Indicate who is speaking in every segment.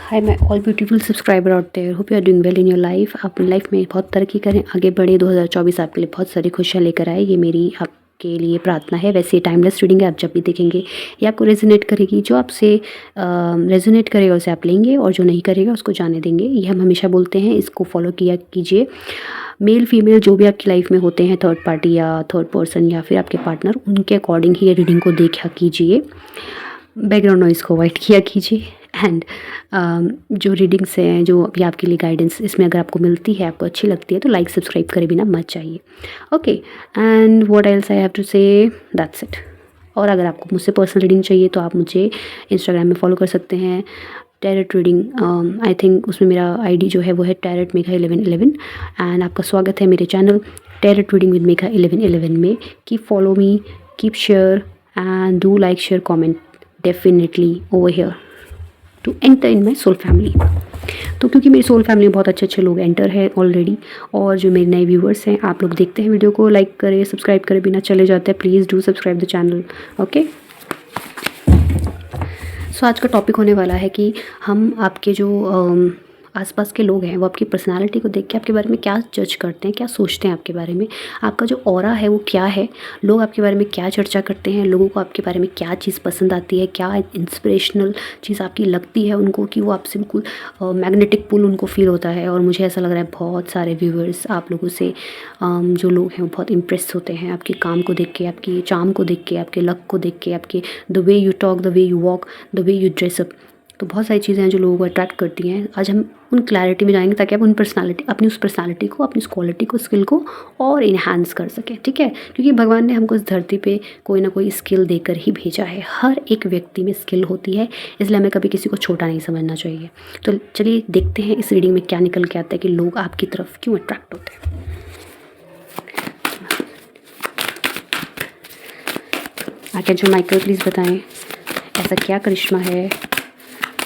Speaker 1: Hi my all beautiful subscriber out there, hope you are doing well in your life. आप अपनी life में बहुत तरक्की करें, आगे बढ़े। 2024 आपके लिए बहुत सारी खुशियाँ लेकर आए, ये मेरी आपके लिए प्रार्थना है। वैसे टाइमलेस रीडिंग है, आप जब भी देखेंगे ये आपको रेजोनेट करेगी। जो आपसे रेजोनेट करेगा उसे आप लेंगे और जो नहीं करेगा उसको जाने देंगे। ये हम हमेशा बोलते हैं, इसको फॉलो किया कीजिए। मेल फीमेल जो भी आपकी लाइफ में होते हैं, थर्ड पार्टी या थर्ड पर्सन या फिर आपके पार्टनर, उनके अकॉर्डिंग ही ये रीडिंग को देखा कीजिए। बैकग्राउंड नॉइज़ को अवॉइड किया कीजिए। एंड जो रीडिंग्स हैं, जो अभी आपके लिए गाइडेंस इसमें अगर आपको मिलती है, आपको अच्छी लगती है, तो लाइक सब्सक्राइब करे बिना मत चाहिए। Okay, and what else I have to say, that's it. और अगर आपको मुझसे पर्सनल रीडिंग चाहिए तो आप मुझे इंस्टाग्राम में फॉलो कर सकते हैं, टैरेट रीडिंग। आई थिंक उसमें मेरा आईडी जो है वो है टैरेट मेघा 1111। एंड आपका स्वागत है मेरे channel tarot reading with Megha 1111 में। Keep follow me, keep share and do like, share, comment definitely over here to enter in my soul family। तो क्योंकि मेरी सोल फैमिली में बहुत अच्छे अच्छे लोग एंटर है ऑलरेडी, और जो मेरे नए व्यूवर्स हैं, आप लोग देखते हैं वीडियो को, लाइक करें, सब्सक्राइब करें बिना चले जाते हैं। Please do subscribe the channel. Okay, so आज का टॉपिक होने वाला है कि हम आपके जो आसपास के लोग हैं वो आपकी पर्सनालिटी को देख के आपके बारे में क्या जज करते हैं, क्या सोचते हैं आपके बारे में। आपका जो ऑरा है वो क्या है, लोग आपके बारे में क्या चर्चा करते हैं, लोगों को आपके बारे में क्या चीज़ पसंद आती है, क्या इंस्पिरेशनल चीज़ आपकी लगती है उनको कि वो आपसे बिल्कुल मैग्नेटिक पुल उनको फील होता है। और मुझे ऐसा लग रहा है बहुत सारे व्यूवर्स आप लोगों से जो लोग हैं वो बहुत इम्प्रेस होते हैं आपके काम को देख के, आपकी चार्म को देख के, आपके लक को देख के, आपके the way you talk, the way you walk, the way you dress up. तो बहुत सारी चीज़ें हैं जो लोगों को अट्रैक्ट करती हैं। आज हम उन क्लैरिटी में जाएंगे ताकि आप उन पर्सनालिटी, अपनी उस पर्सनालिटी को, अपनी उस क्वालिटी को, स्किल को और इन्हांस कर सकें। ठीक है, क्योंकि भगवान ने हमको इस धरती पे कोई ना कोई स्किल देकर ही भेजा है। हर एक व्यक्ति में स्किल होती है, इसलिए हमें कभी किसी को छोटा नहीं समझना चाहिए। तो चलिए देखते हैं इस रीडिंग में क्या निकल के आता है कि लोग आपकी तरफ क्यों अट्रैक्ट होते हैं। आर्कैंजल माइकल प्लीज़ बताएं ऐसा क्या करिश्मा है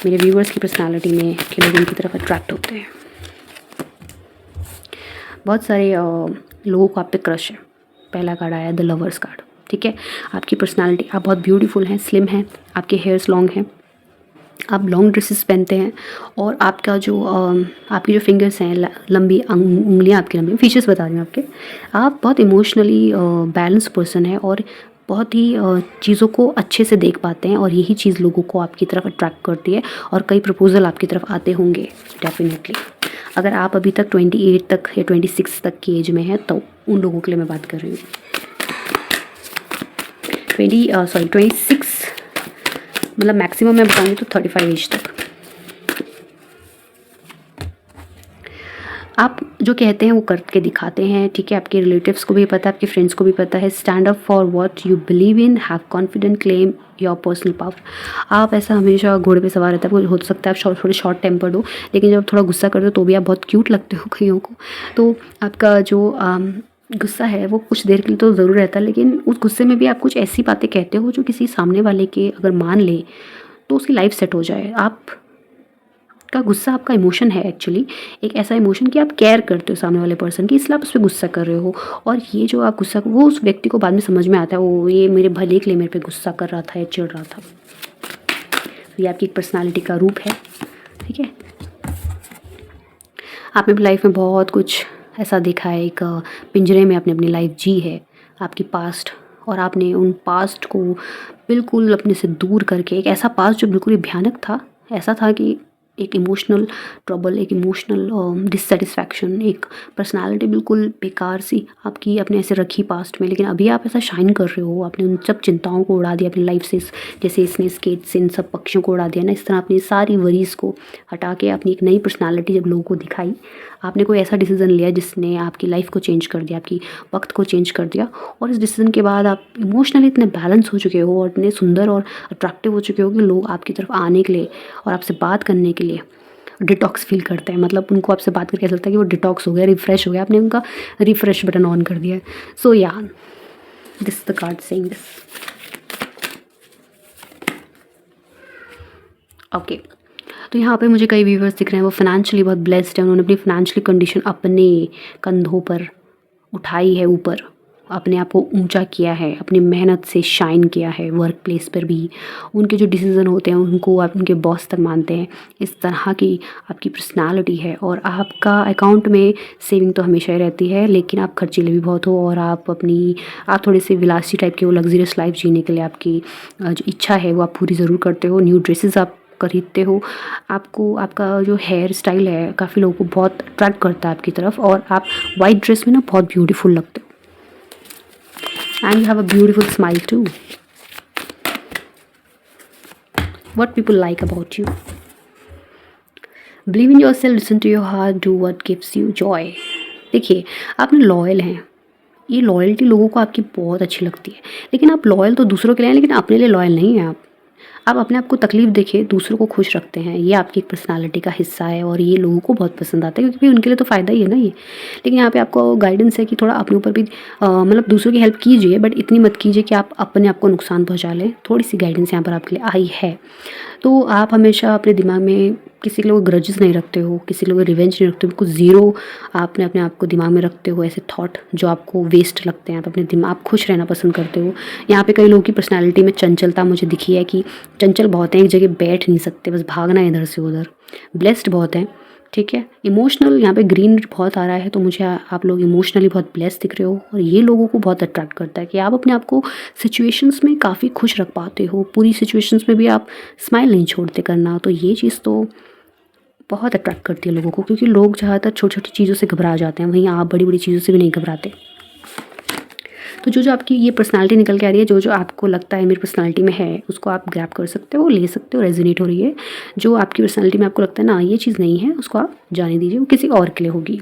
Speaker 1: मेरे व्यूवर्स की पर्सनालिटी में कि लोग उनकी तरफ अट्रैक्ट होते हैं। बहुत सारे लोगों को आप पे क्रश है। पहला कार्ड आया द लवर्स कार्ड। ठीक है, आपकी पर्सनालिटी, आप बहुत ब्यूटीफुल हैं, स्लिम हैं, आपके हेयर्स लॉन्ग हैं, आप लॉन्ग ड्रेसेस पहनते हैं, और आपका जो आपकी जो फिंगर्स हैं लंबी, उंगलियां आपकी लंबी, फीचर्स बता रही हूँ आपके। आप बहुत इमोशनली बैलेंस पर्सन है और बहुत ही चीज़ों को अच्छे से देख पाते हैं, और यही चीज़ लोगों को आपकी तरफ अट्रैक्ट करती है। और कई प्रपोजल आपकी तरफ आते होंगे डेफिनेटली। अगर आप अभी तक 28 तक या 26 तक की एज में हैं तो उन लोगों के लिए मैं बात कर रही हूँ। 26 मतलब मैक्सिमम मैं बताऊँगी तो 35 एज तक। आप जो कहते हैं वो करके दिखाते हैं। ठीक है, आपके रिलेटिव्स को भी पता है, आपके फ्रेंड्स को भी पता है। Stand up for what you believe in, have confident, claim your personal power. आप ऐसा हमेशा घोड़े पे सवार रहता है। हो सकता है आप थोड़े शॉर्ट टेम्पर्ड हो, लेकिन जब थोड़ा गुस्सा करते हो तो भी आप बहुत क्यूट लगते हो कईयों को। तो आपका जो गुस्सा है वो कुछ देर के लिए तो ज़रूर रहता है, लेकिन उस गुस्से में भी आप कुछ ऐसी बातें कहते हो जो किसी सामने वाले के अगर मान ले तो उसकी लाइफ सेट हो जाए। आप का गुस्सा आपका इमोशन है एक्चुअली, एक ऐसा इमोशन कि आप केयर करते हो सामने वाले पर्सन की, इसलिए आप उस पर गुस्सा कर रहे हो। और ये जो आप गुस्सा, वो उस व्यक्ति को बाद में समझ में आता है, वो ये मेरे भले के लिए मेरे पे गुस्सा कर रहा था या चिढ़ रहा था। ये आपकी एक पर्सनालिटी का रूप है। ठीक है, आपने अपनी लाइफ में बहुत कुछ ऐसा देखा है, एक पिंजरे में आपने अपनी लाइफ जी है, आपकी पास्ट, और आपने उन पास्ट को बिल्कुल अपने से दूर करके, एक ऐसा पास्ट जो बिल्कुल ही भयानक था, ऐसा था कि एक इमोशनल ट्रबल, एक इमोशनल डिससेटिस्फैक्शन, एक पर्सनालिटी बिल्कुल बेकार सी आपकी अपने ऐसे रखी पास्ट में। लेकिन अभी आप ऐसा शाइन कर रहे हो, आपने उन सब चिंताओं को उड़ा दिया अपनी लाइफ से, जैसे इसने स्केट से इन सब पक्षियों को उड़ा दिया ना, इस तरह अपनी सारी वरीज को हटा के अपनी एक नई पर्सनालिटी जब लोगों को दिखाई, आपने कोई ऐसा डिसीज़न लिया जिसने आपकी लाइफ को चेंज कर दिया, आपकी वक्त को चेंज कर दिया। और इस डिसीज़न के बाद आप इमोशनली इतने बैलेंस हो चुके हो और इतने सुंदर और अट्रैक्टिव हो चुके हो कि लोग आपकी तरफ आने के लिए और आपसे बात करने के लिए डिटॉक्स फील करते हैं। मतलब उनको आपसे बात करके ऐसा लगता है कि वो डिटॉक्स हो गया, रिफ़्रेश हो गया, आपने उनका रिफ़्रेश बटन ऑन कर दिया है। सो या this the card saying this. Okay, तो यहाँ पे मुझे कई व्यूवर्स दिख रहे हैं वो फाइनेंशियली बहुत ब्लेस्ड है, उन्होंने अपनी फाइनेंशियली कंडीशन अपने कंधों पर उठाई है ऊपर, अपने आप को ऊंचा किया है, अपनी मेहनत से शाइन किया है वर्क प्लेस पर भी, उनके जो डिसीज़न होते हैं उनको आप उनके बॉस तक मानते हैं, इस तरह की आपकी पर्सनालिटी है। और आपका अकाउंट में सेविंग तो हमेशा ही रहती है, लेकिन आप खर्चीले भी बहुत हो और आप थोड़े से विलासी टाइप के हो, लग्जरियस लाइफ जीने के लिए आपकी जो इच्छा है वो आप पूरी ज़रूर करते हो। न्यू ड्रेसेस आप खरीदते हो, आपको आपका जो हेयर स्टाइल है काफ़ी लोगों को बहुत अट्रैक्ट करता है आपकी तरफ, और आप वाइट ड्रेस में ना बहुत ब्यूटीफुल लगते हो। And you have a beautiful smile too. What people like about you? Believe in yourself, listen to your heart, do what gives you joy. देखिए, आप ना लॉयल हैं, ये लॉयल्टी लोगों को आपकी बहुत अच्छी लगती है, लेकिन आप लॉयल तो दूसरों के लिए हैं, लेकिन अपने लिए लॉयल नहीं हैं आप अपने आप को तकलीफ़ देके दूसरों को खुश रखते हैं, ये आपकी एक पर्सनालिटी का हिस्सा है और ये लोगों को बहुत पसंद आता है, क्योंकि उनके लिए तो फ़ायदा ही है ना ये। लेकिन यहाँ पे आपको गाइडेंस है कि थोड़ा अपने ऊपर भी मतलब दूसरों की हेल्प कीजिए, बट इतनी मत कीजिए कि आप अपने आप को नुकसान पहुँचा लें। थोड़ी सी गाइडेंस यहाँ पर आपके लिए आई है। तो आप हमेशा अपने दिमाग में किसी के लिए ग्रजेस नहीं रखते हो, किसी के लिए रिवेंज नहीं रखते हो, बिल्कुल ज़ीरो आपने अपने आप को दिमाग में रखते हो ऐसे थॉट जो आपको वेस्ट लगते हैं। आप अपने दिमाग, आप खुश रहना पसंद करते हो। यहाँ पे कई लोगों की पर्सनालिटी में चंचलता मुझे दिखी है कि चंचल बहुत हैं, एक जगह बैठ नहीं सकते, बस भागना है इधर से उधर। ब्लेस्ड बहुत हैं, ठीक है। इमोशनल यहाँ पे ग्रीन बहुत आ रहा है, तो मुझे आप लोग इमोशनली बहुत ब्लेस्ड दिख रहे हो, और ये लोगों को बहुत अट्रैक्ट करता है कि आप अपने आप को सिचुएशंस में काफ़ी खुश रख पाते हो, पूरी सिचुएशंस में भी आप स्माइल नहीं छोड़ते करना। तो ये चीज़ तो बहुत अट्रैक्ट करती है लोगों को, क्योंकि लोग ज़्यादातर छोटी छोटी चीज़ों से घबरा जाते हैं, वहीं आप बड़ी बड़ी चीज़ों से भी नहीं घबराते। तो जो आपकी ये पर्सनालिटी निकल के आ रही है, जो आपको लगता है मेरी पर्सनालिटी में है, उसको आप ग्रैब कर सकते हो, ले सकते हो, रेजोनेट हो रही है। जो आपकी पर्सनालिटी में आपको लगता है ना ये चीज़ नहीं है, उसको आप जाने दीजिए, वो किसी और के लिए होगी।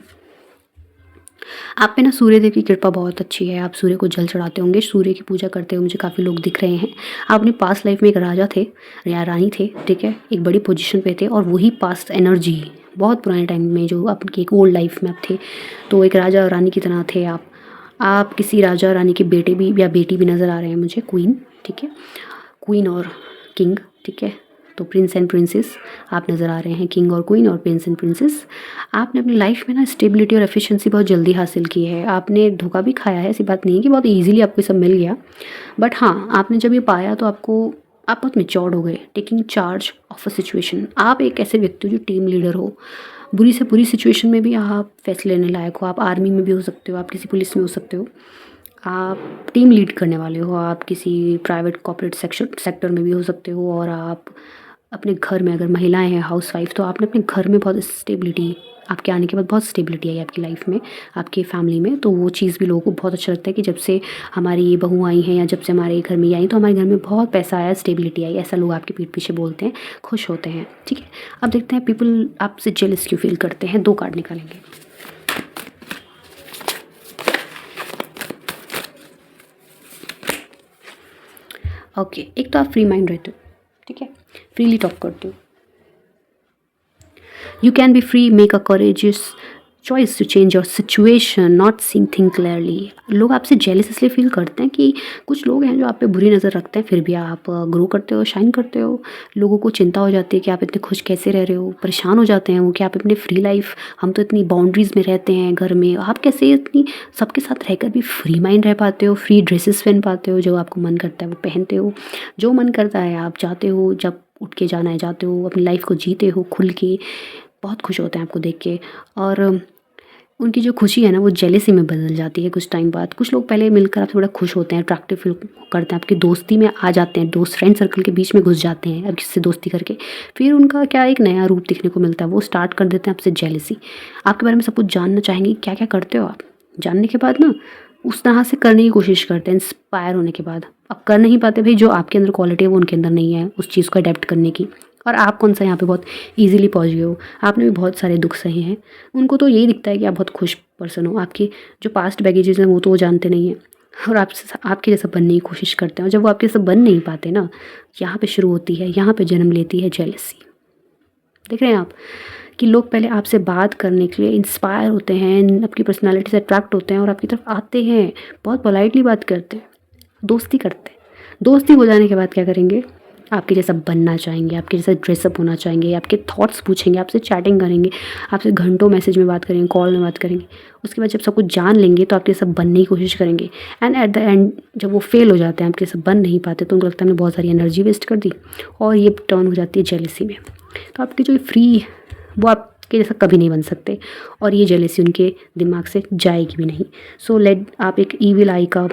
Speaker 1: आप पे ना सूर्य देव की कृपा बहुत अच्छी है, आप सूर्य को जल चढ़ाते होंगे, सूर्य की पूजा करते हुए मुझे काफ़ी लोग दिख रहे हैं। आप अपनी पास्ट लाइफ में एक राजा थे या रानी थे, ठीक है, एक बड़ी पोजीशन पे थे, और वही पास्ट एनर्जी बहुत पुराने टाइम में जो आपकी एक ओल्ड लाइफ में आप थे, तो एक राजा और रानी की तरह थे आप किसी राजा रानी के बेटे भी या बेटी भी नज़र आ रहे हैं मुझे, क्वीन, ठीक है, क्वीन और किंग, ठीक है। तो प्रिंस एंड प्रिंसेस आप नज़र आ रहे हैं, किंग और क्वीन और प्रिंस एंड प्रिंसेस। आपने अपनी लाइफ में ना स्टेबिलिटी और एफिशिएंसी बहुत जल्दी हासिल की है। आपने धोखा भी खाया है, ऐसी बात नहीं है कि बहुत इजीली आपको सब मिल गया, बट हाँ, आपने जब ये पाया तो आप बहुत मेच्योर्ड हो गए, taking charge of a situation. आप एक ऐसे व्यक्ति हो जो टीम लीडर हो, बुरी से बुरी सिचुएशन में भी आप फैसले लेने लायक हो। आप आर्मी में भी हो सकते हो, आप किसी पुलिस में हो सकते हो, आप टीम लीड करने वाले हो, आप किसी प्राइवेट कॉर्पोरेट सेक्टर में भी हो सकते हो, और आप अपने घर में अगर महिलाएं हैं, हाउसवाइफ, तो आपने अपने घर में बहुत स्टेबिलिटी, आपके आने के बाद बहुत स्टेबिलिटी आई आपकी लाइफ में, आपके फैमिली में। तो वो चीज़ भी लोगों को बहुत अच्छा लगता है कि जब से हमारी ये बहू आई हैं या जब से हमारे घर में आई, तो हमारे घर में बहुत पैसा आया, स्टेबिलिटी आई, ऐसा लोग आपके पीठ पीछे बोलते हैं, खुश होते हैं, ठीक है। अब देखते हैं पीपल आपसे जेलस क्यों फील करते हैं। 2 कार्ड निकालेंगे। ओके, एक तो आप फ्री माइंड रहते हो, ठीक है, फ्रीली टॉक करते हो। You can be free, make a courageous choice to change your situation, not seeing things clearly. लोग आपसे जेलस इसलिए फील करते हैं कि कुछ लोग हैं जो आप पे बुरी नज़र रखते हैं, फिर भी आप ग्रो करते हो, शाइन करते हो। लोगों को चिंता हो जाती है कि आप इतने खुश कैसे रह रहे हो, परेशान हो जाते हैं वो कि आप अपने फ्री लाइफ, हम तो इतनी बाउंड्रीज़ में रहते हैं घर में, आप कैसे इतनी सबके साथ रहकर भी फ्री माइंड रह पाते हो, फ्री ड्रेसेस पहन पाते हो, जो आपको मन करता है वो पहनते हो, जो मन करता है आप जाते हो, जब उठ के जाना है जाते हो, अपनी लाइफ को जीते हो खुल के। बहुत खुश होते हैं आपको देख के, और उनकी जो खुशी है ना वो जेलेसी में बदल जाती है कुछ टाइम बाद। कुछ लोग पहले मिलकर आपसे बड़ा खुश होते हैं, अट्रैक्टिव फील करते हैं, आपकी दोस्ती में आ जाते हैं, दोस्त फ्रेंड सर्कल के बीच में घुस जाते हैं अब किससे दोस्ती करके, फिर उनका क्या एक नया रूप दिखने को मिलता है, वो स्टार्ट कर देते हैं आपसे जेलेसी। आपके बारे में सब कुछ जानना चाहेंगे, क्या क्या करते हो आप। जानने के बाद ना उस तरह से करने की कोशिश करते हैं, इंस्पायर होने के बाद। अब कर नहीं पाते भाई, जो आपके अंदर क्वालिटी है वो उनके अंदर नहीं है उस चीज़ को अडेप्ट करने की। और आप कौन सा यहाँ पे बहुत इजीली पहुँच गए हो, आपने भी बहुत सारे दुख सहे हैं। उनको तो यही दिखता है कि आप बहुत खुश पर्सन हो, आपकी जो पास्ट बैगेजेस हैं वो तो वो जानते नहीं हैं, और आपके जैसा बनने की कोशिश करते हैं। और जब वो आपके जैसा बन नहीं पाते ना, यहाँ पे शुरू होती है, यहाँ पे जन्म लेती है जेलसी। देख रहे हैं आप कि लोग पहले आपसे बात करने के लिए इंस्पायर होते हैं, आपकी पर्सनालिटी से अट्रैक्ट होते हैं और आपकी तरफ आते हैं, बहुत पोलाइटली बात करते हैं, दोस्ती करते हैं। दोस्ती हो जाने के बाद क्या करेंगे, आपके जैसा बनना चाहेंगे, आपके जैसा ड्रेसअप होना चाहेंगे, आपके थॉट्स पूछेंगे, आपसे चैटिंग करेंगे, आपसे घंटों मैसेज में बात करेंगे, कॉल में बात करेंगे। उसके बाद जब सब कुछ जान लेंगे तो आपके सब बनने की कोशिश करेंगे। एंड एट द एंड जब वो फेल हो जाते हैं, आपके सब बन नहीं पाते, तो उनको लगता है हमने बहुत सारी एनर्जी वेस्ट कर दी, और ये टर्न हो जाती है जेलसी में। तो आपकी जो फ्री, वो आपके जैसा कभी नहीं बन सकते, और ये जेलसी उनके दिमाग से जाएगी भी नहीं। सो लेट आप एक ईविल आई का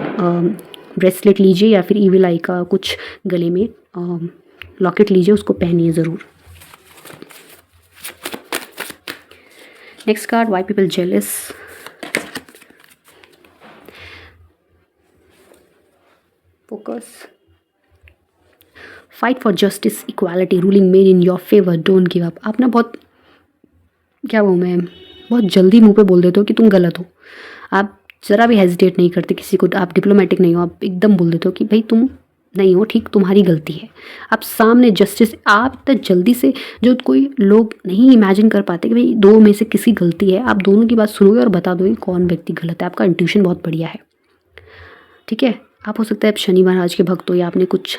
Speaker 1: ब्रेसलेट लीजिए, या फिर ईविल आई का कुछ गले में लॉकेट लीजिए, उसको पहनिए ज़रूर। Next card, why people jealous. Focus, fight for justice, equality, ruling made in your favour, don't give up. आप ना बहुत, क्या कहूँ मैं, बहुत जल्दी मुंह पे बोल देते हो कि तुम गलत हो। आप ज़रा भी हेजिटेट नहीं करते किसी को, आप डिप्लोमेटिक नहीं हो, आप एकदम बोल देते हो कि भाई तुम नहीं हो ठीक, तुम्हारी गलती है। आप सामने जस्टिस, आप इतना जल्दी से, जो कोई लोग नहीं इमेजिन कर पाते कि भाई दो में से किसी गलती है, आप दोनों की बात सुनोगे और बता दोगे कौन व्यक्ति गलत है। आपका इंट्यूशन बहुत बढ़िया है, ठीक है। आप हो सकता है आप शनि महाराज के भक्त हो, या आपने कुछ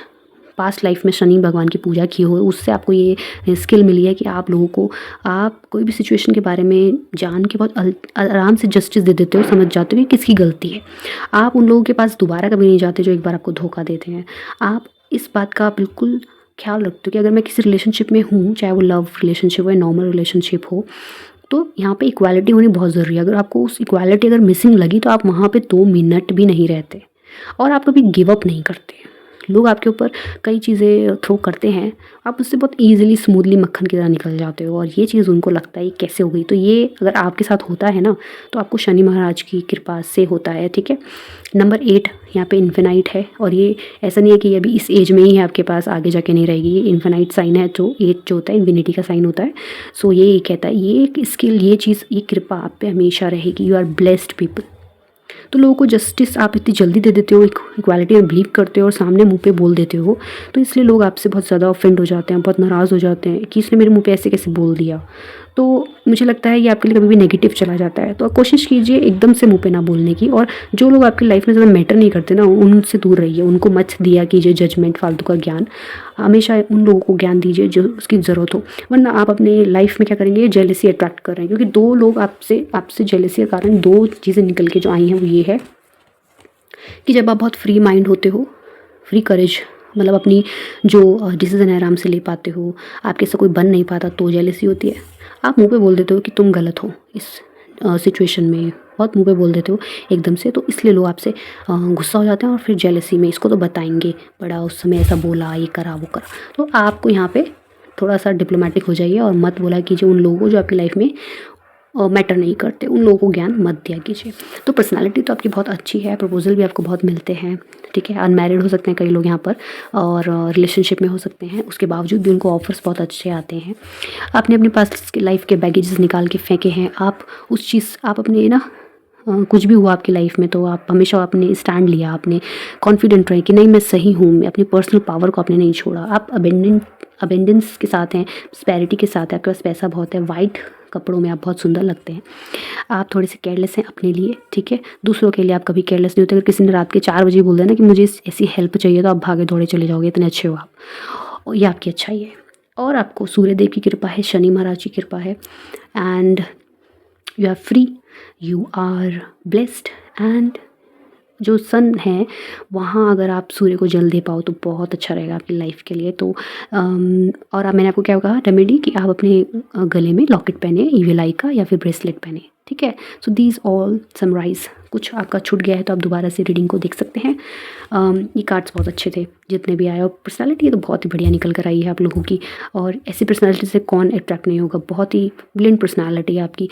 Speaker 1: पास्ट लाइफ में शनि भगवान की पूजा की हो, उससे आपको ये स्किल मिली है कि आप लोगों को, आप कोई भी सिचुएशन के बारे में जान के बहुत आराम से जस्टिस दे देते हो, समझ जाते हो कि किसकी गलती है। आप उन लोगों के पास दोबारा कभी नहीं जाते जो एक बार आपको धोखा देते हैं। आप इस बात का बिल्कुल ख्याल रखते हो कि अगर मैं किसी रिलेशनशिप में हूँ, चाहे वो लव रिलेशनशिप हो या नॉर्मल रिलेशनशिप हो, तो यहाँ पे इक्वालिटी होनी बहुत ज़रूरी है। अगर आपको उस इक्वालिटी अगर मिसिंग लगी तो आप वहाँ पे 2 मिनट भी नहीं रहते, और आप कभी गिव अप नहीं करते। लोग आपके ऊपर कई चीज़ें थ्रो करते हैं, आप उससे बहुत ईजिली स्मूथली मक्खन की तरह निकल जाते हो, और ये चीज़ उनको लगता है ये कैसे हो गई। तो ये अगर आपके साथ होता है ना, तो आपको शनि महाराज की कृपा से होता है, ठीक है। नंबर 8 यहाँ पे इन्फिनाइट है, और ये ऐसा नहीं है कि अभी इस एज में ही है आपके पास, आगे जाके नहीं रहेगी। ये इन्फिनाइट साइन है, तो 8 जो होता है इन्फिनिटी का साइन होता है। सो ये कहता है, ये स्किल, ये चीज़, ये कृपा आप पे हमेशा रहेगी। You are blessed people. तो लोगों को जस्टिस आप इतनी जल्दी दे देते हो, इक्वालिटी में बिलीव करते हो और सामने मुंह पे बोल देते हो, तो इसलिए लोग आपसे बहुत ज़्यादा ऑफेंड हो जाते हैं, बहुत नाराज़ हो जाते हैं कि इसने मेरे मुंह पे ऐसे कैसे बोल दिया। तो मुझे लगता है ये आपके लिए कभी भी नेगेटिव चला जाता है। तो आप कोशिश कीजिए एकदम से मुंह पे ना बोलने की, और जो लोग आपकी लाइफ में ज़्यादा मैटर नहीं करते ना, उनसे दूर रहिए, उनको मत दिया कीजिए जजमेंट, फालतू का ज्ञान। हमेशा उन लोगों को ज्ञान दीजिए जो उसकी ज़रूरत हो, वरना आप अपने लाइफ में क्या करेंगे, जेलसी अट्रैक्ट कर रहे हैं। क्योंकि 2 लोग आपसे जेलसी के कारण 2 चीज़ें निकल के जो आई हैं, वो ये है कि जब आप बहुत फ्री माइंड होते हो, फ्री करेज, मतलब अपनी जो डिसीज़न है आराम से ले पाते हो, आपके से कोई बन नहीं पाता, तो जेलसी होती है। आप मुंह पे बोल देते हो कि तुम गलत हो इस सिचुएशन में, बहुत मुंह पे बोल देते हो एकदम से, तो इसलिए लोग आपसे गुस्सा हो जाते हैं, और फिर जेलसी में इसको तो बताएंगे, बड़ा उस समय ऐसा बोला, ये करा वो करा। तो आपको यहाँ पे थोड़ा सा डिप्लोमेटिक हो जाइए, और मत बोला कीजिए उन लोगों को जो आपकी लाइफ में मैटर नहीं करते, उन लोगों को ज्ञान मत दिया कीजिए। तो पर्सनालिटी तो आपकी बहुत अच्छी है, प्रपोजल भी आपको बहुत मिलते हैं, ठीक है। अनमैरिड हो सकते हैं कई लोग यहाँ पर, और रिलेशनशिप में हो सकते हैं, उसके बावजूद भी उनको ऑफर्स बहुत अच्छे आते हैं। आपने अपने पास लाइफ के बैगेजेस निकाल के फेंके हैं, आप उस चीज़, आप अपने ना कुछ भी हुआ आपकी लाइफ में, तो आप हमेशा अपने स्टैंड लिया, आपने कॉन्फिडेंट रहे कि नहीं मैं सही हूँ, मैं अपनी पर्सनल पावर को आपने नहीं छोड़ा। आप अबेंडेंस के साथ हैं, स्पैरिटी के साथ है, आपके पास पैसा बहुत है, वाइट कपड़ों में आप बहुत सुंदर लगते हैं। आप थोड़े से केयरलेस हैं अपने लिए, ठीक है। दूसरों के लिए आप कभी केयरलेस नहीं होते। अगर किसी ने रात के 4 बजे बोल देना कि मुझे ऐसी हेल्प चाहिए, तो आप भागे दौड़े चले जाओगे, इतने अच्छे हो आप, और ये आपकी अच्छाई है। और आपको सूर्यदेव की कृपा है, शनि महाराज की कृपा है, and you are free, you are blessed. And जो सन है वहाँ अगर आप सूर्य को जल दे पाओ तो बहुत अच्छा रहेगा आपकी लाइफ के लिए। तो और मैंने आपको क्या कहा रेमेडी, कि आप अपने गले में लॉकेट पहने, ईविल आई का, या फिर ब्रेसलेट पहने, ठीक है। So these all summarise. कुछ आपका छूट गया है तो आप दोबारा से रीडिंग को देख सकते हैं। ये कार्ड्स बहुत अच्छे थे जितने भी आए, और पर्सनालिटी तो बहुत ही बढ़िया निकल कर आई है आप लोगों की, और ऐसी पर्सनालिटी से कौन अट्रैक्ट नहीं होगा। बहुत ही ब्रिलियंट पर्सनालिटी है आपकी,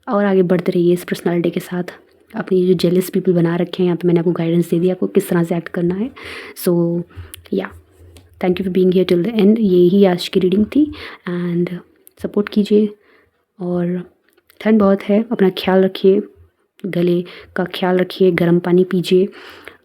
Speaker 1: और आगे बढ़ते रहिए इस पर्सनालिटी के साथ। अपनी जो जेलस पीपल बना रखे हैं यहाँ पे, मैंने आपको गाइडेंस दे दिया आपको किस तरह से एक्ट करना है। सो या thank you for being here till the end. यही आज की रीडिंग थी, एंड सपोर्ट कीजिए, और ठंड बहुत है, अपना ख्याल रखिए, गले का ख्याल रखिए, गर्म पानी पीजिए।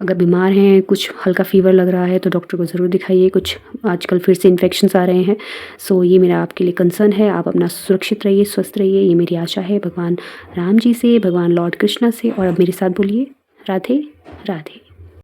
Speaker 1: अगर बीमार हैं, कुछ हल्का फीवर लग रहा है तो डॉक्टर को ज़रूर दिखाइए। कुछ आजकल फिर से इन्फेक्शंस आ रहे हैं, सो ये मेरा आपके लिए कंसर्न है। आप अपना सुरक्षित रहिए, स्वस्थ रहिए, ये मेरी आशा है भगवान राम जी से, भगवान लॉर्ड कृष्णा से। और अब मेरे साथ बोलिए, राधे राधे।